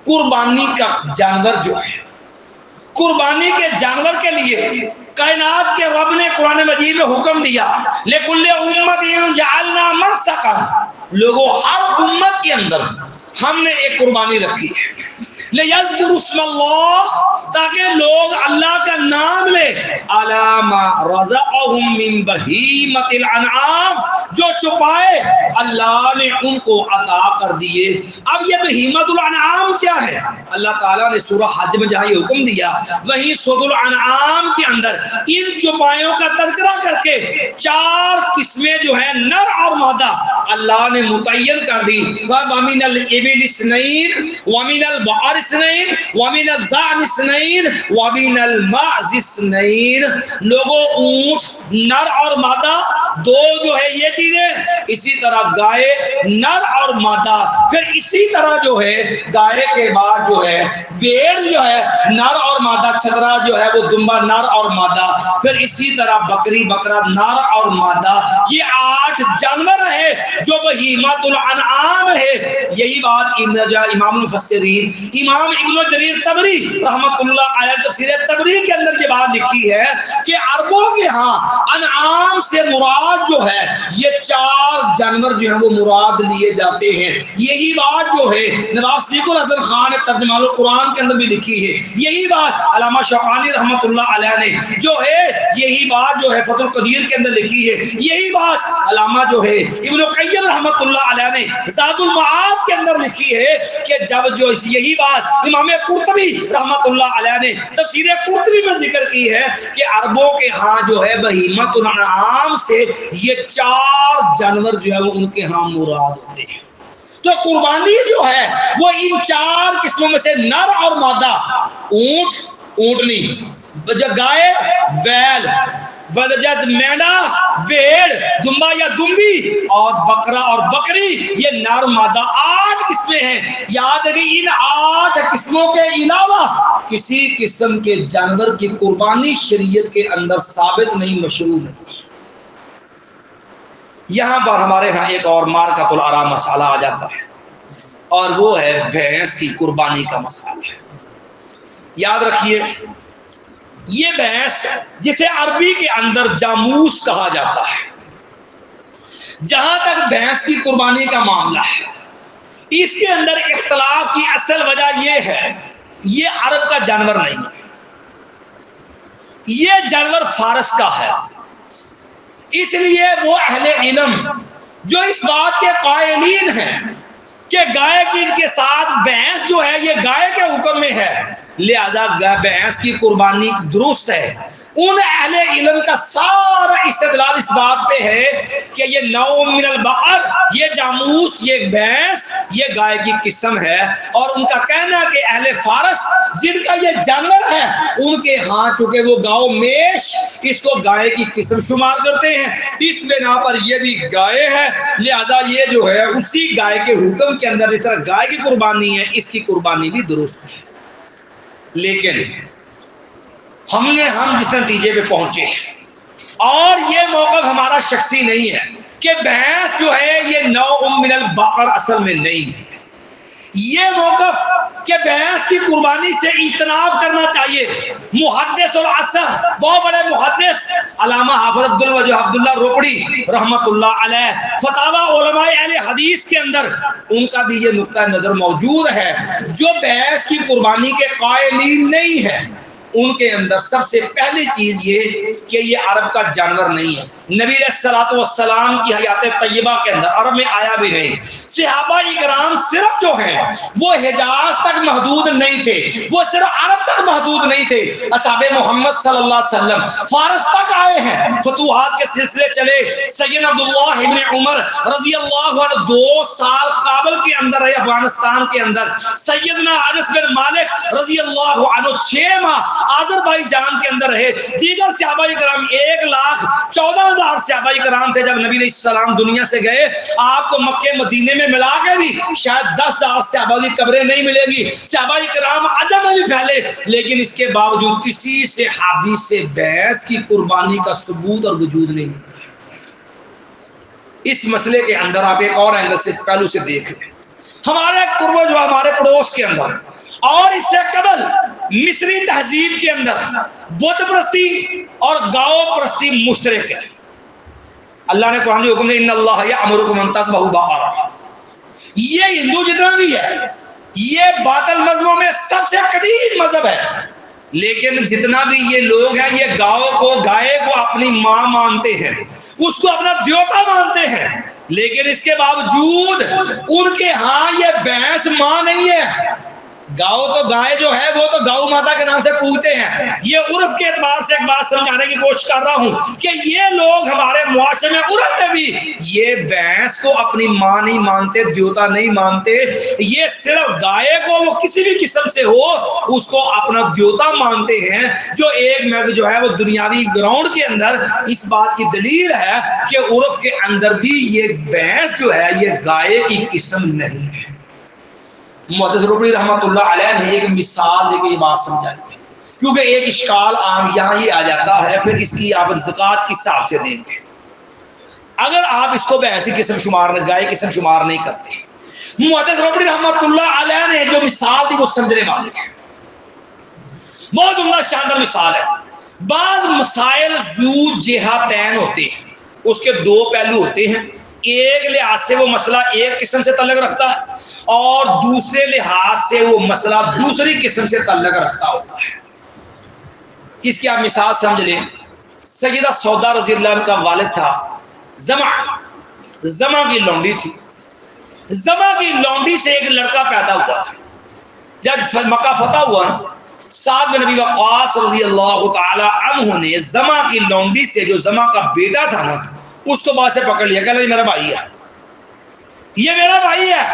قربانی کا جانور جو ہے، قربانی کے جانور کے لیے کائنات کے رب نے قرآن مجید میں حکم دیا، لِكُلِّ أُمَّةٍ جَعَلْنَا مَنسَكًا، لوگوں ہر امت کے اندر ہم نے ایک قربانی رکھی ہے، لِيَذْكُرُوا اسْمَ اللَّهِ، تاکہ لوگ اللہ کا نام لے، عَلَىٰ مَا رَزَقَهُم مِّن بَهِیمَةِ الْأَنْعَامِ، جو چھپائے اللہ نے ان کو عطا کر دیے۔ اب یہ بہیمۃ الانعام کیا ہے؟ اللہ تعالیٰ نے سورہ حج میں جہاں یہ حکم دیا، وہیں سورۃ الانعام کے اندر ان چوپایوں کا تذکرہ کر کے 4 قسمیں جو ہیں نر اور مادہ اللہ نے متعین کر دی، وَمِنَ الْإِبِلِ اثْنَيْنِ وَمِنَ الْبَقَرِ اثْنَيْنِ وَمِنَ الضَّأْنِ اثْنَيْنِ وَمِنَ الْمَعْزِ اثْنَيْنِ، لوگوں اونٹ نر اور مادہ 2 جو ہے یہ چیزیں، اسی طرح گائے نر اور مادہ، پھر اسی طرح جو ہے گائے کے بعد جو ہے بھیڑ جو ہے نر اور مادہ، چھترا جو ہے وہ دمبا نر اور مادہ، پھر اسی طرح بکری بکرا نر اور مادہ، یہ 8 جانور ہے جو بہیمۃ الانعام ہے۔ یہی بات امام المفسرین امام ابن جریر طبری رحمۃ اللہ علیہ تفسیر طبری کے اندر یہ بات لکھی ہے کہ عربوں کے ہاں انعام سے مراد جو ہے یہ 4 جانور جو ہیں وہ مراد لیے جاتے ہیں۔ یہی بات جو ہے نواز صدیق الحسن خان نے ترجمہ القرآن کے اندر بھی لکھی ہے، یہی بات علامہ شوقانی رحمۃ اللہ علیہ نے جو ہے یہی بات جو ہے فتح القدیر کے اندر لکھی ہے، یہی بات علامہ جو ہے ابن قیم رحمۃ اللہ علیہ نے زاد المعاد کے اندر لکھی ہے کہ جب جو یہی بات امام قرطبی رحمۃ اللہ علیہ نے تفسیر قرطبی میں ذکر کی ہے کہ عربوں کے ہاں جو ہے بہیمۃ الانعام سے یہ 4 جانور جو ہے وہ ان کے ہاں مراد ہوتے ہیں۔ تو قربانی جو ہے وہ ان 4 قسموں میں سے نر اور مادہ، اونٹ اونٹنی، گائے بیل، بدجد مینڈا بھیڑ دمبا یا دمبی، اور بکرا اور بکری، یہ نر مادہ 8 قسمیں ہیں۔ یاد ہے کہ ان 8 قسموں کے علاوہ کسی قسم کے جانور کی قربانی شریعت کے اندر ثابت نہیں، مشروع نہیں۔ یہاں پر ہمارے ہاں ایک اور مارکۃ الارا مسئلہ آ جاتا ہے، اور وہ ہے بھینس کی قربانی کا مسئلہ ہے۔ یاد رکھیے یہ بھینس جسے عربی کے اندر جاموس کہا جاتا ہے، جہاں تک بھینس کی قربانی کا معاملہ ہے اس کے اندر اختلاف کی اصل وجہ یہ ہے یہ عرب کا جانور نہیں ہے، یہ جانور فارس کا ہے۔ اس لیے وہ اہل علم جو اس بات کے قائلین ہیں کہ گائے کے ساتھ بھینس جو ہے یہ گائے کے حکم میں ہے، لہذا بھینس کی قربانی درست ہے، ان اہل علم کا سارا استدلال اس بات پہ ہے کہ یہ نوع من البقر، یہ جاموس، یہ بھینس، یہ گائے کی قسم ہے، اور ان کا کہنا ہے کہ اہل فارس جن کا یہ جانور ہے ان کے ہاں چونکہ وہ گاؤں میش اس کو گائے کی قسم شمار کرتے ہیں، اس بنا پر یہ بھی گائے ہے، لہذا یہ جو ہے اسی گائے کے حکم کے اندر اس طرح گائے کی قربانی ہے، اس کی قربانی بھی درست ہے۔ لیکن ہم جس نتیجے پہ پہنچے اور یہ موقف ہمارا شخصی نہیں ہے کہ بھینس جو ہے یہ نوع من البقر اصل میں نہیں ہے، یہ موقف کہ بھینس کی قربانی سے اجتناب کرنا چاہیے، محدث العصر بہت بڑے محدث علامہ حافظ عبداللہ روپڑی رحمت اللہ علیہ فتاوی علماء اہل حدیث کے اندر ان کا بھی یہ نقطہ نظر موجود ہے، جو بھینس کی قربانی کے قائلین نہیں ہے ان کے اندر سب سے پہلی چیز یہ کہ یہ عرب کا جانور نہیں ہے، نبی علیہ الصلوۃ والسلام کی حیات طیبہ کے اندر عرب میں آیا بھی نہیں، صحابہ اکرام صرف جو ہیں وہ حجاز تک محدود نہیں تھے، وہ صرف عرب تک محدود نہیں تھے، اصحاب محمد صلی اللہ علیہ وسلم فارس تک آئے ہیں، فتوحات کے سلسلے چلے، سیدنا عبداللہ ابن عمر رضی اللہ عنہ 2 سال کابل کے اندر رہے، افغانستان کے اندر، سیدنا انس بن مالک رضی اللہ عنہ 6 ماہ آذربائیجان کے اندر رہے، دیگر صحابہ کرام 1,14,000 صحابہ کرام تھے۔ جب نبی علیہ السلام دنیا سے گئے آپ کو مکہ مدینے میں ملا کے بھی شاید 10,000 صحابہ کی قبریں نہیں ملے گی، صحابہ کرام عجم میں بھی پھیلے، لیکن اس کے باوجود کسی صحابی سے بھینس کی قربانی کا ثبوت اور وجود نہیں ملتا۔ اس مسئلے کے اندر آپ ایک اور اینگل سے پہلو سے دیکھ لیں، ہمارے قرب جو ہمارے پڑوس کے اندر اور اس سے قبل مصری تہذیب کے اندر بت پرستی اور گاؤ پرستی مشترک ہے. اللہ نے قرآن میں حکم دیا ان اللہ یأمرکم ان تذبحوا بقرہ. یہ ہندو جتنا بھی ہے یہ باطل مذہبوں میں سب سے قدیم مذہب ہے، لیکن جتنا بھی یہ لوگ ہیں یہ گائے کو اپنی ماں مانتے ہیں، اس کو اپنا دیوتا مانتے ہیں، لیکن اس کے باوجود ان کے ہاں یہ بھینس ماں نہیں ہے. گاؤ تو گائے جو ہے وہ تو گاؤ ماتا کے نام سے پوجتے ہیں. یہ عرف کے اعتبار سے ایک بات سمجھانے کی کوشش کر رہا ہوں کہ یہ لوگ ہمارے معاشرے میں عرف میں بھی یہ بھینس کو اپنی ماں نہیں مانتے، دیوتا نہیں مانتے. یہ صرف گائے کو وہ کسی بھی قسم سے ہو اس کو اپنا دیوتا مانتے ہیں، جو ایک میں جو ہے وہ دنیاوی گراؤنڈ کے اندر اس بات کی دلیل ہے کہ عرف کے اندر بھی یہ بھینس جو ہے یہ گائے کی قسم نہیں ہے. محدث ربڑی رحمۃ اللہ علیہ نے ایک مثال دے کے یہ بات سمجھائی ہے، کیونکہ ایک اشکال عام یہاں یہ آ جاتا ہے، پھر اس کی آپ زکوٰۃ کس حساب سے دیں گے اگر آپ اس کو بھینسی قسم شمار گائے قسم شمار نہیں کرتے. محدث ربڑی رحمۃ اللہ علیہ نے جو مثال دی وہ سمجھنے والی ہے، بہت عمدہ شاندار مثال ہے. بعض مسائل ذو جہتین ہوتے ہیں، اس کے دو پہلو ہوتے ہیں. ایک لحاظ سے وہ مسئلہ ایک قسم سے تعلق رکھتا ہے اور دوسرے لحاظ سے وہ مسئلہ دوسری قسم سے تعلق رکھتا ہوتا ہے. اس کی آپ مثال سمجھ لیں. سیدہ سودا رضی اللہ عنہ کا والد تھا زما کی لونڈی تھی. زما کی لونڈی سے ایک لڑکا پیدا ہوا تھا. جب مکہ فتح ہوا سعد بن ابی وقاص رضی اللہ تعالی عنہ نے زما کی لونڈی سے جو زما کا بیٹا تھا نا اس کو بات سے پکڑ لیا کہ میرا بھائی ہے، یہ میرا بھائی ہے.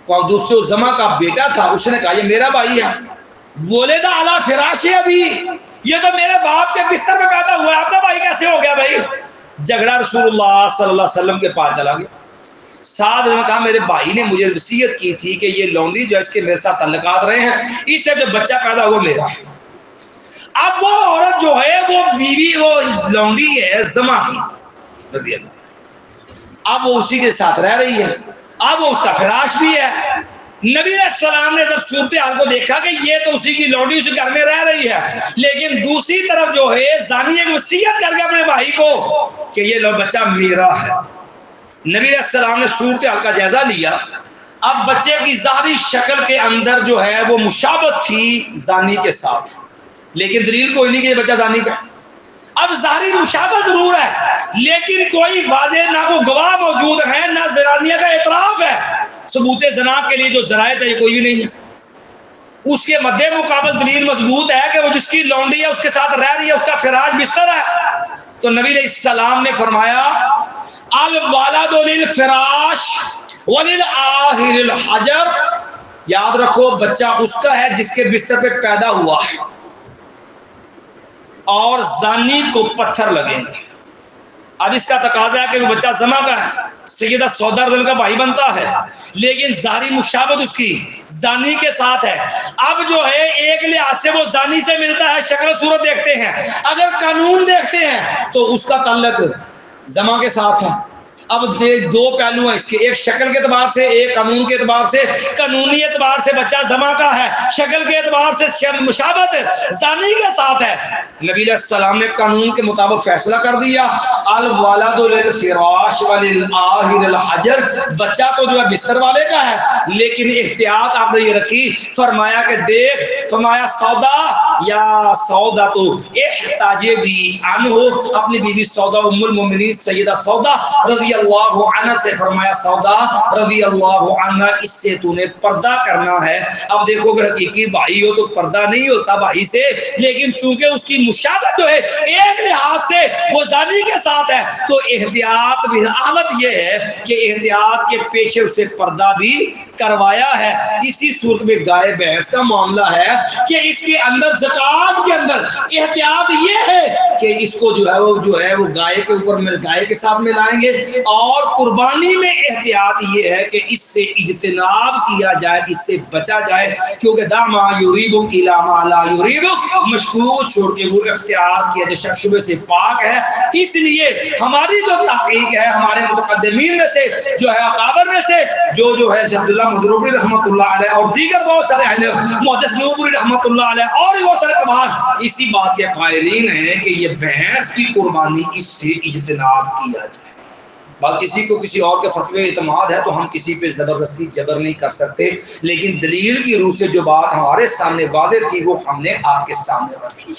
اور دوسرے زما کا بیٹا تھا اس نے کہا یہ میرا بھائی ہے. ولد علی فراش ابی، یہ تو میرے باپ کے بستر میں پیدا ہوا ہے، آپ کا بھائی کیسے ہو گیا بھائی؟ جھگڑا رسول اللہ صلی اللہ علیہ وسلم کے پاس چلا گیا. سعد نے کہا میرے بھائی نے مجھے وصیت کی تھی کہ یہ لونڈی جو اس کے میرے ساتھ تعلقات رہے ہیں، اس سے جو بچہ پیدا ہوا میرا ہے. اب وہ عورت جو ہے وہ بیوی وہ لونڈی ہے زما کی رضی اللہ، اب وہ اسی کے ساتھ رہ رہی ہے، اب وہ اس کا فراش بھی ہے. نبی علیہ السلام نے جب صورتحال کو دیکھا کہ یہ تو اسی کی لونڈی اسی گھر میں رہ رہی ہے، لیکن دوسری طرف جو ہے زانی ایک وصیت کر کے اپنے بھائی کو کہ یہ لو بچہ میرا ہے. نبی علیہ السلام نے صورتحال کا جائزہ لیا. اب بچے کی ظاہری شکل کے اندر جو ہے وہ مشابہت تھی زانی کے ساتھ، لیکن دلیل کوئی نہیں کہ یہ بچہ زانی کا. اب ظاہری مشابہت ضرور ہے لیکن کوئی واضح نہ کوئی گواہ موجود ہے نہ زنانیہ کا اعتراف ہے. ثبوت زنا کے لیے جو ذرائع ہے کوئی بھی نہیں ہے. اس کے مد مقابل دلیل مضبوط ہے کہ وہ جس کی لونڈی ہے اس کے ساتھ رہ رہی ہے، اس کا فراش بستر ہے. تو نبی علیہ السلام نے فرمایا الولد للفراش وللآخر الحجر، یاد رکھو بچہ اس کا ہے جس کے بستر پہ پیدا ہوا ہے اور زانی کو پتھر لگیں گے. اب اس کا تقاضا ہے کہ وہ بچہ زما کا ہے، سیدہ سودا رضی اللہ کا بھائی بنتا ہے، لیکن ظاہری مشابہت اس کی زانی کے ساتھ ہے. اب جو ہے ایک لحاظ سے وہ زانی سے ملتا ہے، شکل صورت دیکھتے ہیں، اگر قانون دیکھتے ہیں تو اس کا تعلق زما کے ساتھ ہے. اب دو پہلو ہیں اس کے، ایک شکل کے اعتبار سے ایک قانون کے اعتبار سے. قانونی اعتبار سے بچہ زما کا ہے، شکل کے اعتبار سے مشابہت زانی کے ساتھ ہے. نبی علیہ السلام نے قانون کے مطابق فیصلہ کر دیا الولد للفراش وللآخر الحجر، بچہ تو جو ہے بستر والے کا ہے لیکن احتیاط آپ نے یہ رکھی. فرمایا کہ دیکھ، فرمایا سودا یا سودا تو احتجبی عنہ، اپنی بیوی سودا ام المؤمنین سیدہ سودا رضی اللہ عنہ سے فرمایا سودا رضی اللہ عنہ اس سے تو نے پردہ کرنا ہے. اب دیکھو کہ حقیقی بھائی ہو تو پردہ نہیں ہوتا بھائی سے، لیکن چونکہ اس کی مشابہت جو ہے ایک لحاظ سے وہ زانی کے ساتھ ہے تو احتیاط بھی احمد یہ ہے کہ احتیاط کے پیچھے اسے پردہ بھی کروایا ہے. اسی صورت میں گائے بھینس کا معاملہ ہے کہ اس کے اندر زکوٰۃ کے اندر احتیاط یہ ہے کہ اس کو جو ہے وہ گائے کے اوپر گائے کے ساتھ ملائیں گے اور قربانی میں احتیاط یہ ہے کہ اس سے اجتناب کیا جائے، اس سے بچا جائے، کیونکہ دا ما یریبک الی ما لا یریبک، مشکوک چھوڑ کے وہ اختیار کیا جو شک شبے سے پاک ہے۔ اس لیے ہماری جو تحقیق ہے، ہمارے متقدمین میں سے جو ہے اکابر میں سے جو ہے عبداللہ مدروبی رحمۃ اللہ علیہ اور دیگر بہت سارے اہل محدث نوبوری رحمۃ اللہ علیہ اور بھی بہت سارے کبار اسی بات کے قائلین ہیں کہ یہ بھینس کی قربانی اس سے اجتناب کیا جائے۔ باقی کسی کو کسی اور کے فتوے اعتماد ہے تو ہم کسی پہ زبردستی جبر نہیں کر سکتے، لیکن دلیل کی روح سے جو بات ہمارے سامنے واضح تھی وہ ہم نے آپ کے سامنے رکھی۔